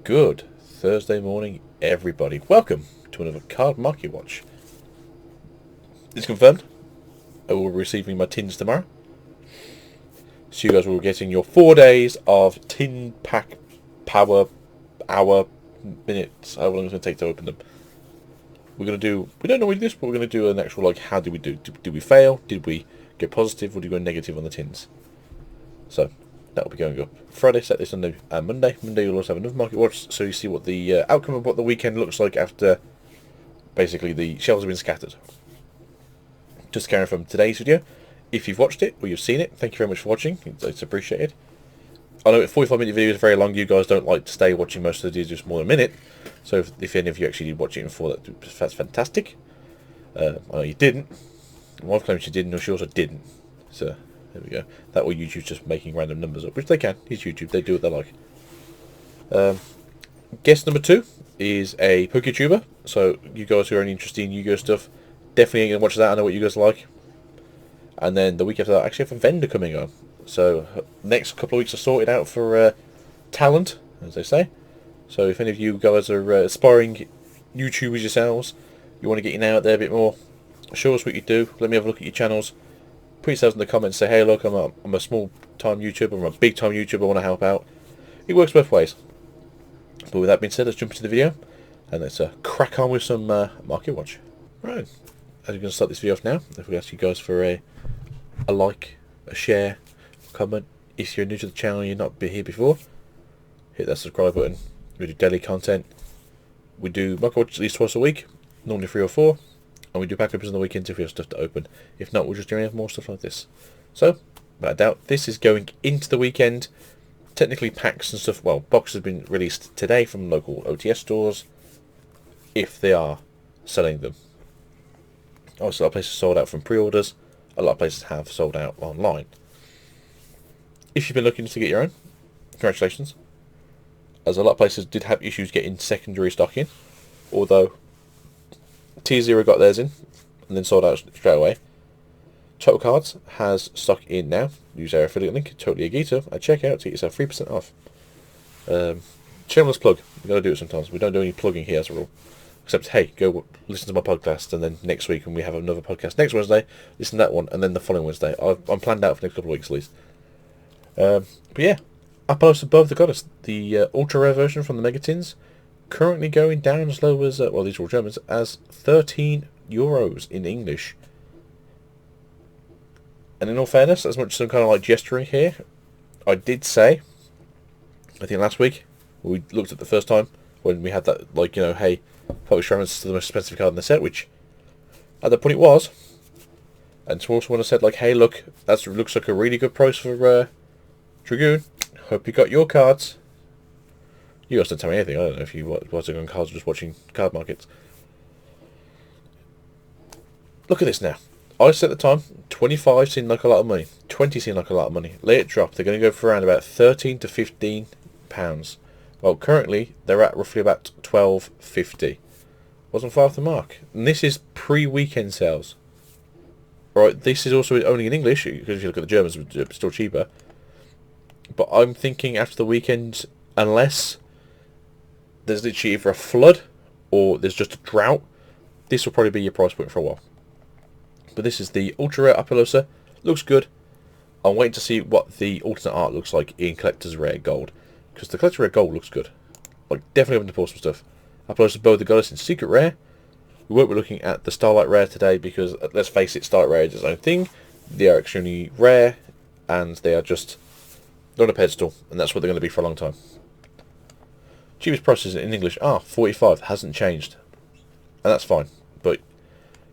Good Thursday morning, everybody. Welcome to another Card Market Watch. It's confirmed. I will be receiving my tins tomorrow. So you guys will be getting your 4 days of tin pack power, hour, minutes, however long it's going to take to open them. We don't normally do this, but we're going to do an actual, like, how did we do? Did we fail? Did we go positive? Or did we go negative on the tins? So, that'll be going up Friday, Saturday, Sunday, and Monday. Monday you'll also have another market watch, so you see what the outcome of what the weekend looks like after basically the shells have been scattered. Just carrying from today's video. If you've watched it or you've seen it, thank you very much for watching. It's appreciated. I know 45-minute videos are very long. You guys don't like to stay watching most of the videos just more than a minute. So if any of you actually did watch it before, that's fantastic. I know you didn't. My wife claims she did, and she also didn't. So there we go. That way YouTube's just making random numbers up, which they can. It's YouTube. They do what they like. Guest number 2 is a PokeTuber. So you guys who are only interested in Yu-Gi-Oh stuff, definitely ain't going to watch that. I know what you guys like. And then the week after that, I actually have a vendor coming on. So next couple of weeks are sorted out for talent, as they say. So if any of you guys are aspiring YouTubers yourselves, you want to get your name out there a bit more, show us what you do. Let me have a look at your channels. Put yourselves in the comments. Say, hey, look, I'm a small-time YouTuber. I'm a big-time YouTuber. I want to help out. It works both ways. But with that being said, let's jump into the video. And let's crack on with some Market Watch. Right. As we're going to start this video off now, if we ask you guys for a like, a share, comment. If you're new to the channel and you've not been here before, hit that subscribe button. We do daily content. We do Market Watch at least twice a week, normally 3 or 4. And we do pack opens on the weekends if we have stuff to open. If not, we'll just do more stuff like this. So, without a doubt, this is going into the weekend. Technically, packs and stuff, well, boxes have been released today from local OTS stores, if they are selling them. Also, a lot of places sold out from pre-orders. A lot of places have sold out online. If you've been looking to get your own, congratulations. As a lot of places did have issues getting secondary stock in, although T0 got theirs in and then sold out straight away. Total Cards has stock in now. Use our affiliate link, Totally Agito, at checkout to get yourself 3% off. Shameless plug. We've got to do it sometimes. We don't do any plugging here as a rule. Except, hey, go listen to my podcast, and then next week, when we have another podcast next Wednesday, listen to that one, and then the following Wednesday. I'm planned out for the next couple of weeks at least. But yeah, Apollousa Above the Goddess, the ultra rare version from the Megatins, currently going down as low as, well, these are all Germans, as €13 in English. And in all fairness, as much as some kind of like gesturing here, I did say, I think last week, when we looked at the first time, when we had that, like, you know, hey, Polish Ramen is the most expensive card in the set, which at that point it was. And to also when I said, like, hey, look, that looks like a really good price for Dragoon. Hope you got your cards. You guys didn't tell me anything. I don't know if you watching on cards or just watching card markets. Look at this now. I said at the time, 25 seemed like a lot of money. 20 seemed like a lot of money. Let it drop. They're going to go for around about 13 to 15 pounds. Well, currently, they're at roughly about 12.50. Wasn't far off the mark. And this is pre-weekend sales. Right, this is also only in English, because if you look at the Germans, it's still cheaper. But I'm thinking after the weekend, unless there's literally either a flood or there's just a drought, this will probably be your price point for a while. But this is the ultra rare Apollousa. Looks good. I'm waiting to see what the alternate art looks like in collector's rare gold, because the collector's rare gold looks good. Like, definitely having to pull some stuff. Apollousa Above the Goddess in secret rare. We won't be looking at the Starlight rare today because, let's face it, Starlight rare is its own thing. They are extremely rare, and they are just on a pedestal, and that's what they're going to be for a long time. Cheapest prices in English are 45. Hasn't changed, and that's fine. But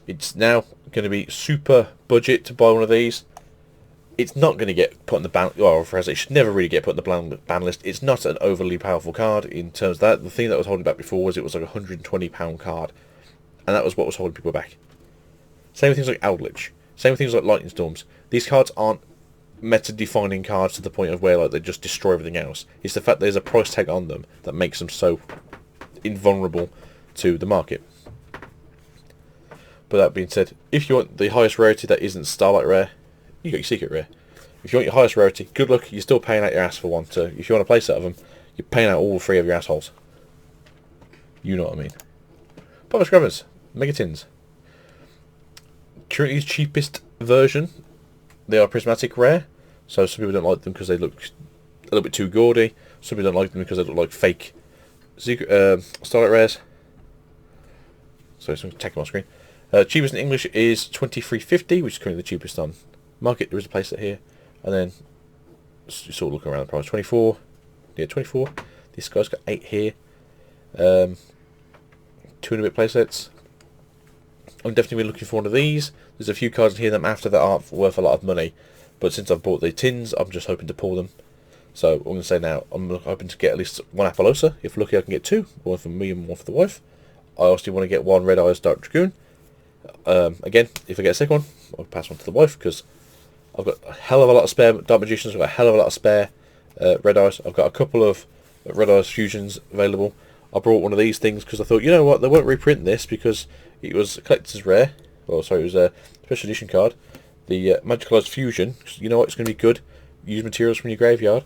it's now going to be super budget to buy one of these. It's not going to get put on the ban. Well, for it should never really get put on the ban list. It's not an overly powerful card in terms of that. The thing that was holding back before was it was like a £120 card, and that was what was holding people back. Same with things like Eldritch. Same with things like Lightning Storms. These cards aren't meta-defining cards to the point of where like they just destroy everything else. It's the fact there's a price tag on them that makes them so invulnerable to the market. But that being said, if you want the highest rarity that isn't Starlight rare, you got your secret rare. If you want your highest rarity, good luck, you're still paying out your ass for one. So if you want a play set of them, you're paying out all 3 of your assholes. You know what I mean. Pop Scrubbers, Megatins. Currently cheapest version. They are prismatic rare, so some people don't like them because they look a little bit too gaudy. Some people don't like them because they look like fake Starlight rares. Sorry, someone's attacking my screen. Cheapest in English is 23.50, which is currently the cheapest on market. There is a playset here, and then you sort of look around the price. 24, yeah, 24. This guy's got 8 here. 2 and a bit playsets. I'm definitely looking for one of these. There's a few cards in here that after that aren't worth a lot of money, but since I've bought the tins, I'm just hoping to pull them. So I'm going to say now, I'm hoping to get at least one Apollousa. If lucky, I can get 2, one for me and one for the wife. I also want to get one Red Eyes Dark Dragoon. Again, if I get a second one, I'll pass one to the wife because I've got a hell of a lot of spare Dark Magicians. I've got a hell of a lot of spare Red Eyes. I've got a couple of Red Eyes fusions available. I brought one of these things because I thought, you know what, they won't reprint this because it was a collector's rare. Well, sorry, it was a special edition card. The Magical Eyes Fusion. You know what, it's going to be good. Use materials from your graveyard.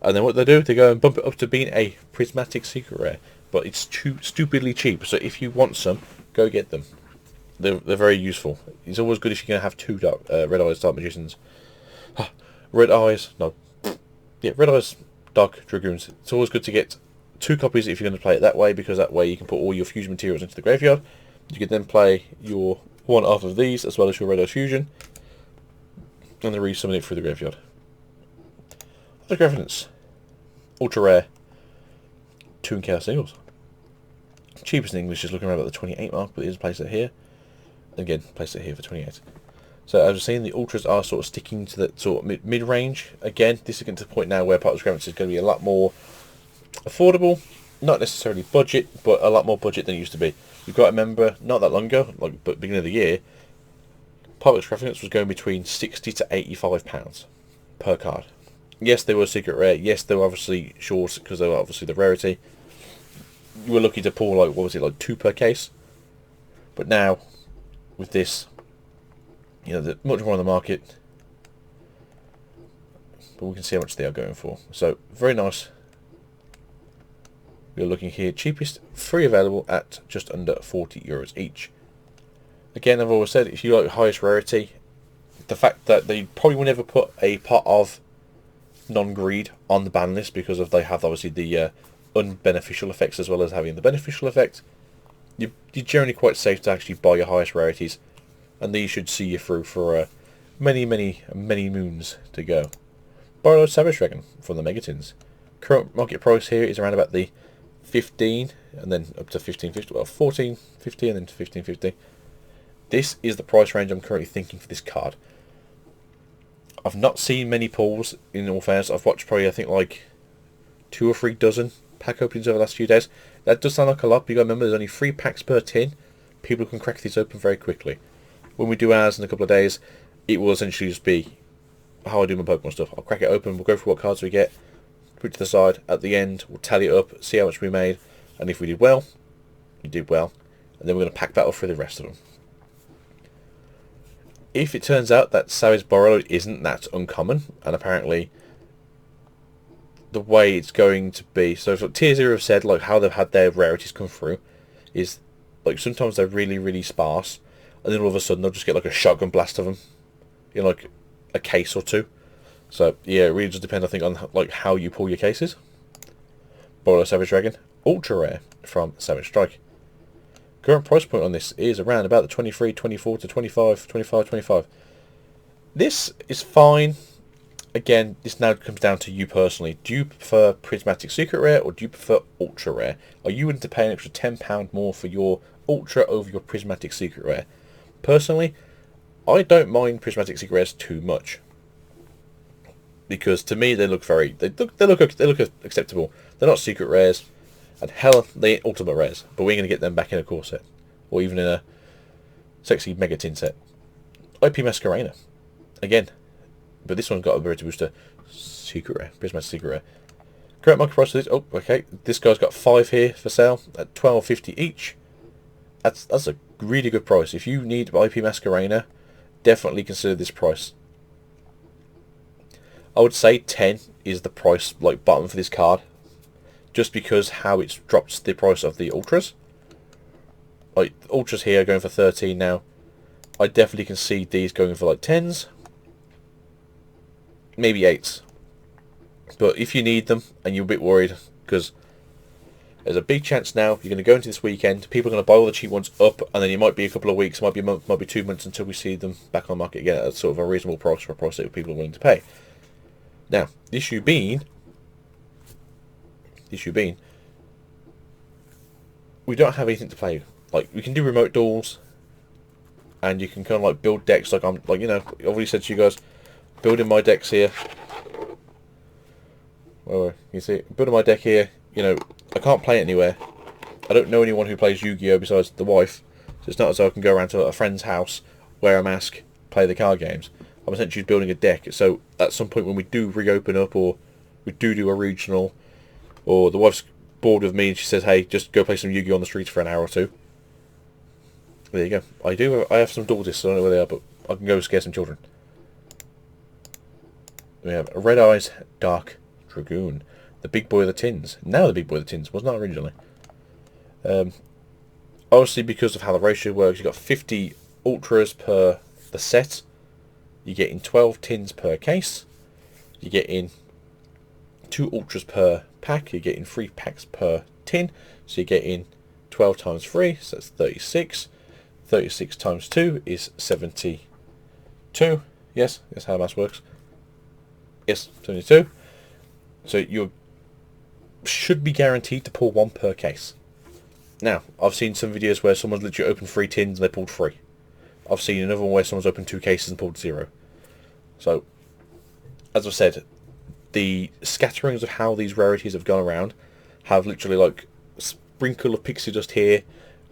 And then what they do, they go and bump it up to being a prismatic secret rare. But it's too stupidly cheap. So if you want some, go get them. They're very useful. It's always good if you're going to have 2 Red Eyes Dark Magicians. Red Eyes, no. Yeah, Red Eyes Dark Dragoons. It's always good to get 2 copies if you're going to play it that way, because that way you can put all your fusion materials into the graveyard. You can then play your one half of these as well as your Red Eyes Fusion, and then re-summon it through the graveyard. Other Evidence. Ultra rare. 2 and Chaos Eagles. Cheapest in English is looking around about the 28 mark, but there's a place here. Again, place it here for 28. So as I've seen, the ultras are sort of sticking to that sort of mid-range. Again, this is getting to the point now where Part of Scrambles is going to be a lot more affordable. Not necessarily budget, but a lot more budget than it used to be. You've got to remember, not that long ago, like but beginning of the year, Part of Scrambles was going between £60 to £85 per card. Yes, they were secret rare. Yes, they were obviously short because they were obviously the rarity. You were lucky to pull, like, what was it, like 2 per case? But now, with this, you know, there's much more on the market. But we can see how much they are going for. So, very nice. We're looking here, cheapest, free available at just under €40 each. Again, I've always said, if you like highest rarity, the fact that they probably will never put a pot of non-greed on the ban list because of they have obviously the unbeneficial effects as well as having the beneficial effect. You're generally quite safe to actually buy your highest rarities, and these should see you through for many moons to go. Borreload Savage Dragon from the Megatins. Current market price here is around about the 15 and then up to 15.50. Well, 14.50 and then to 15.50. This is the price range I'm currently thinking for this card. I've not seen many pulls in all fairness. I've watched probably I think like 2 or 3 dozen pack openings over the last few days. That does sound like a lot, but you got to remember there's only 3 packs per tin. People can crack these open very quickly. When we do ours in a couple of days, it will essentially just be how I do my Pokemon stuff. I'll crack it open, we'll go through what cards we get, put it to the side. At the end, we'll tally it up, see how much we made, and if we did well, we did well, and then we're going to pack that up for the rest of them. If it turns out that Savage Borreload isn't that uncommon, and apparently the way it's going to be, so if Tier 0 have said like how they've had their rarities come through, is like sometimes they're really sparse, and then all of a sudden they'll just get like a shotgun blast of them in like a case or 2. So yeah, it really does depend, I think, on like how you pull your cases. Borreload Savage Dragon, ultra rare from Savage Strike. Current price point on this is around about the 23, 24 to 25, 25. This is fine. Again, this now comes down to you personally. Do you prefer Prismatic Secret Rare or do you prefer Ultra Rare? Are you willing to pay an extra £10 more for your Ultra over your Prismatic Secret Rare? Personally, I don't mind Prismatic Secret Rares too much, because to me they look acceptable. They're not secret rares. And hell, they ultimate rares, but we're going to get them back in a core set, or even in a sexy Mega Tin set. IP Masquerena, again, but this one's got a rarity booster, secret rare, Prismatic Secret Rare. Current market price for this, oh, okay, this guy's got 5 here for sale at $12.50 each. That's a really good price. If you need IP Masquerena, definitely consider this price. I would say 10 is the price, like bottom for this card. just because how it's dropped the price of the Ultras. Like, Ultras here are going for 13 now. I definitely can see these going for like 10s. Maybe 8s. But if you need them and you're a bit worried, because there's a big chance now you're going to go into this weekend, people are going to buy all the cheap ones up, and then it might be a couple of weeks, might be a month, might be 2 months until we see them back on the market again at sort of a reasonable price for a price that people are willing to pay. Now, the issue being, we don't have anything to play. Like, we can do remote duels, and you can kind of like build decks. Like I've already said to you guys, building my decks here. Well, you see, building my deck here. I can't play it anywhere. I don't know anyone who plays Yu-Gi-Oh besides the wife, so it's not as though I can go around to a friend's house, wear a mask, play the card games. I'm essentially building a deck. So at some point when we do reopen up, or we do a regional, or the wife's bored with me and she says, "Hey, just go play some Yu-Gi-Oh on the streets for an hour or two." There you go. I have some dual discs. I don't know where they are, but I can go scare some children. We have a Red Eyes Dark Dragoon, the big boy of the tins. Now the big boy of the tins, was not originally. Obviously, because of how the ratio works, you've got 50 Ultras per the set. You're getting 12 tins per case. You're getting 2 Ultras per pack. You're getting 3 packs per tin. So you're getting 12 times 3, so that's 36. 36 times 2 is 72. Yes, that's how maths works. Yes, 72. So you should be guaranteed to pull 1 per case. Now, I've seen some videos where someone's literally opened 3 tins and they pulled 3. I've seen another one where someone's opened 2 cases and pulled 0. So, as I said, the scatterings of how these rarities have gone around have literally like a sprinkle of pixie dust here,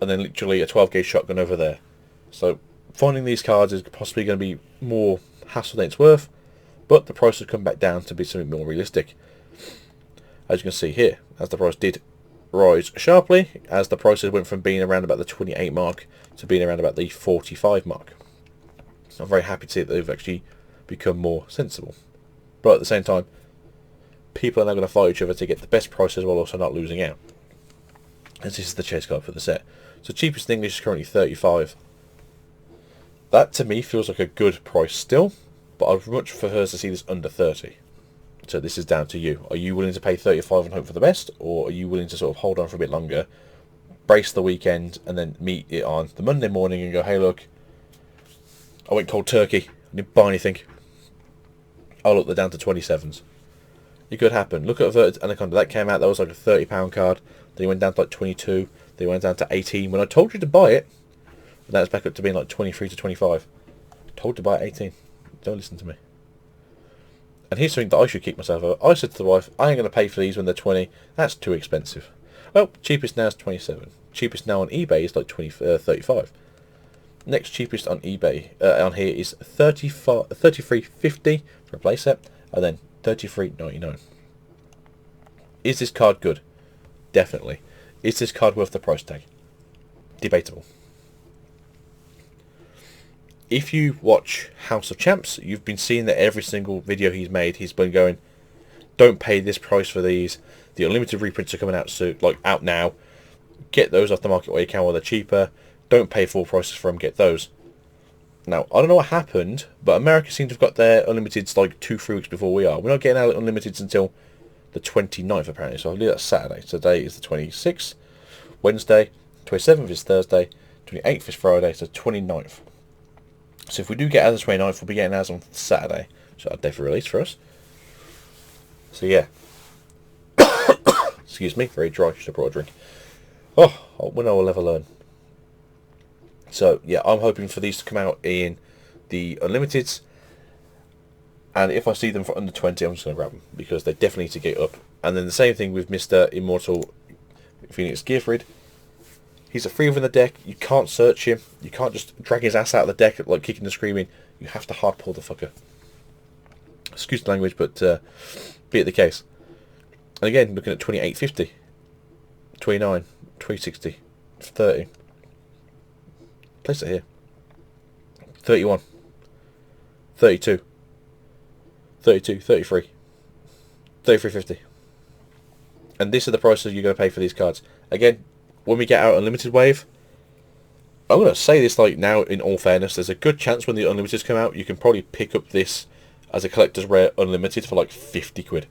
and then literally a 12 gauge shotgun over there. So finding these cards is possibly going to be more hassle than it's worth, but the price has come back down to be something more realistic. As you can see here, as the price did rise sharply, as the prices went from being around about the 28 mark to being around about the 45 mark. So I'm very happy to see that they've actually become more sensible. But at the same time, people are now going to fight each other to get the best prices while also not losing out. As this is the chase card for the set. So cheapest in English is currently 35. That to me feels like a good price still, but I'd much prefer to see this under 30. So this is down to you. Are you willing to pay 35 and hope for the best, or are you willing to sort of hold on for a bit longer, brace the weekend, and then meet it on the Monday morning and go, "Hey look, I went cold turkey, I didn't buy anything. Oh look, they're down to 27s. It could happen. Look at Averted Anaconda. That came out, that was like a £30 card. Then it went down to like 22. Then it went down to 18. When I told you to buy it, and now it's back up to being like 23 to 25. Told to buy it 18. Don't listen to me. And here's something that I should kick myself over. I said to the wife, I ain't going to pay for these when they're 20. That's too expensive. Well, cheapest now is 27. Cheapest now on eBay is like 35. Next cheapest on eBay on here is 33.50 for a playset, and then 33.99. Is this card good? Definitely. Is this card worth the price tag? Debatable. If you watch House of Champs, you've been seeing that every single video he's made, he's been going, don't pay this price for these. The unlimited reprints are coming out soon, like out now. Get those off the market where you can while they're cheaper. Don't pay full prices for them, get those. Now, I don't know what happened, but America seems to have got their unlimiteds like 2-3 weeks before we are. We're not getting our unlimiteds until the 29th apparently, so I believe that's Saturday. Today is the 26th. Wednesday, 27th is Thursday, 28th is Friday, so 29th. So if we do get ours on the 29th, we'll be getting ours on Saturday. So a day for release for us. So yeah. Excuse me, very dry, should have brought a drink. Oh, when I will ever learn. So yeah, I'm hoping for these to come out in the Unlimiteds. And if I see them for under 20, I'm just going to grab them, because they definitely need to get up. And then the same thing with Mr. Immortal Phoenix Gearfried. He's a free within the deck. You can't search him. You can't just drag his ass out of the deck like kicking and screaming. You have to hard pull the fucker. Excuse the language, but be it the case. And again, looking at 28.50, 29, 360, 30. Place it here. 31, 32, 32, 33, 33.50. And these are the prices you're going to pay for these cards. Again, when we get out Unlimited Wave, I'm going to say this like now in all fairness, there's a good chance when the Unlimiteds come out, you can probably pick up this as a collector's rare Unlimited for like 50 quid.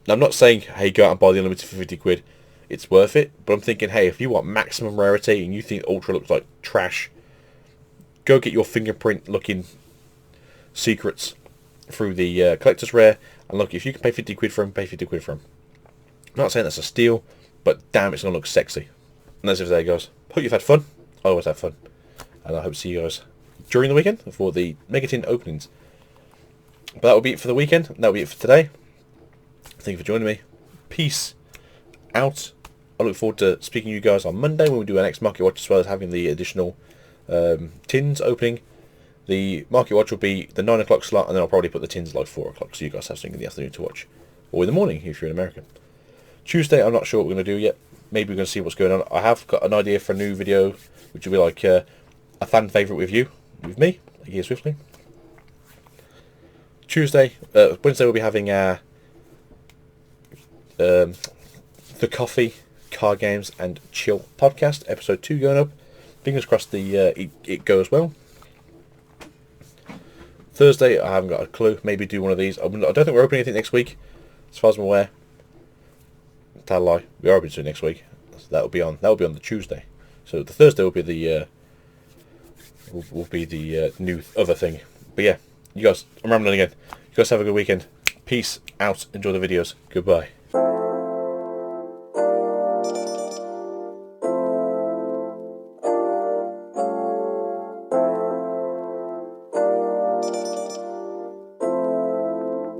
Now, I'm not saying, hey, go out and buy the Unlimited for 50 quid. It's worth it. But I'm thinking, hey, if you want maximum rarity and you think Ultra looks like trash, go get your fingerprint looking secrets through the collector's rare. And look, if you can pay 50 quid for them, pay 50 quid for them. I'm not saying that's a steal, but damn, it's going to look sexy. And that's it for today, guys. Hope you've had fun. I always have fun. And I hope to see you guys during the weekend for the Megatin openings. But that will be it for the weekend. That will be it for today. Thank you for joining me. Peace out. I look forward to speaking to you guys on Monday when we do our next Market Watch, as well as having the additional tins opening. The Market Watch will be the 9 o'clock slot, and then I'll probably put the tins like 4 o'clock, so you guys have something in the afternoon to watch. Or in the morning, if you're an American. Tuesday, I'm not sure what we're going to do yet. Maybe we're going to see what's going on. I have got an idea for a new video, which will be like a fan favourite with you, with me, here swiftly. Wednesday we'll be having our the Coffee, Card Games and Chill podcast, episode 2 going up. Fingers crossed it goes well. Thursday, I haven't got a clue. Maybe do one of these. I don't think we're opening anything next week, as far as I'm aware. Tell a lie. We are opening soon next week. So that'll be on the Tuesday. So the Thursday will be the new other thing. But yeah, you guys, I'm rambling again. You guys have a good weekend. Peace out. Enjoy the videos. Goodbye.